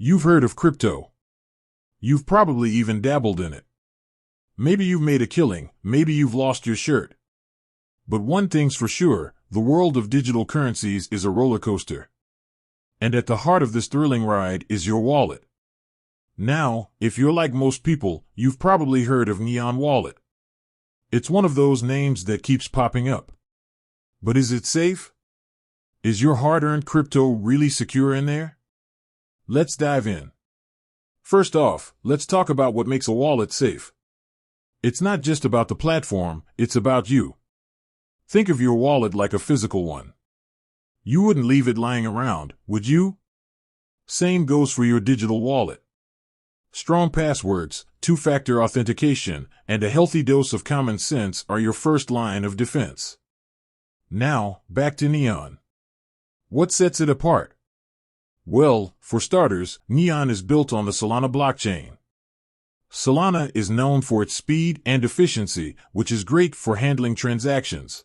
You've heard of crypto. You've probably even dabbled in it. Maybe you've made a killing, maybe you've lost your shirt. But one thing's for sure, the world of digital currencies is a roller coaster. And at the heart of this thrilling ride is your wallet. Now, if you're like most people, you've probably heard of Neon Wallet. It's one of those names that keeps popping up. But is it safe? Is your hard-earned crypto really secure in there? Let's dive in. First off, let's talk about what makes a wallet safe. It's not just about the platform, it's about you. Think of your wallet like a physical one. You wouldn't leave it lying around, would you? Same goes for your digital wallet. Strong passwords, two-factor authentication, and a healthy dose of common sense are your first line of defense. Now, back to Neon. What sets it apart? Well, for starters, Neon is built on the Solana blockchain. Solana is known for its speed and efficiency, which is great for handling transactions.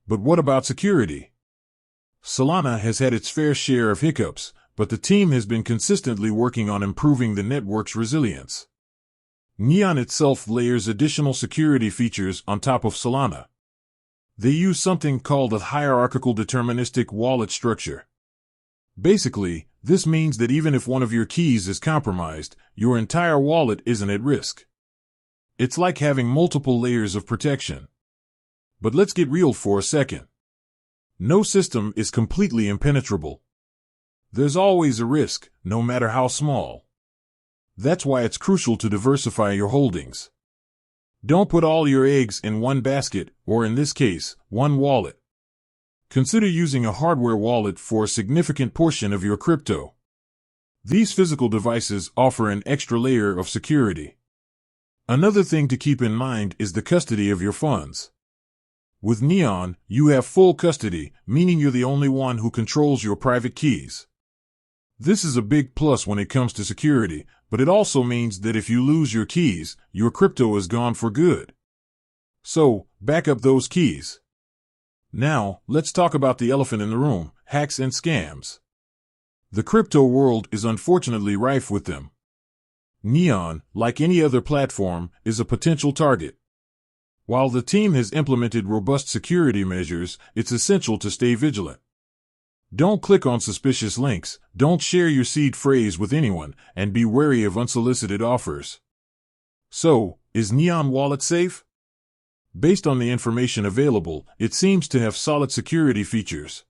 But what about security? Solana has had its fair share of hiccups, but the team has been consistently working on improving the network's resilience. Neon itself layers additional security features on top of Solana. They use something called a hierarchical deterministic wallet structure. Basically, this means that even if one of your keys is compromised, your entire wallet isn't at risk. It's like having multiple layers of protection. But let's get real for a second. No system is completely impenetrable. There's always a risk, no matter how small. That's why it's crucial to diversify your holdings. Don't put all your eggs in one basket, or in this case, one wallet. Consider using a hardware wallet for a significant portion of your crypto. These physical devices offer an extra layer of security. Another thing to keep in mind is the custody of your funds. With Neon, you have full custody, meaning you're the only one who controls your private keys. This is a big plus when it comes to security, but it also means that if you lose your keys, your crypto is gone for good. So, back up those keys. Now, let's talk about the elephant in the room, hacks and scams. The crypto world is unfortunately rife with them. Neon, like any other platform, is a potential target. While the team has implemented robust security measures, it's essential to stay vigilant. Don't click on suspicious links, don't share your seed phrase with anyone, and be wary of unsolicited offers. So, is Neon Wallet safe? Based on the information available, it seems to have solid security features.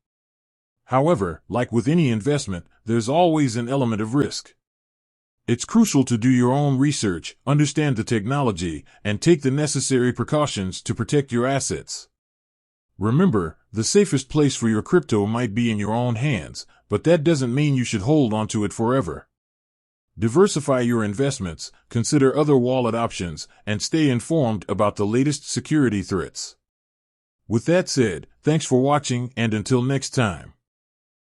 However, like with any investment, there's always an element of risk. It's crucial to do your own research, understand the technology, and take the necessary precautions to protect your assets. Remember, the safest place for your crypto might be in your own hands, but that doesn't mean you should hold onto it forever. Diversify your investments, consider other wallet options, and stay informed about the latest security threats. With that said, thanks for watching, and until next time.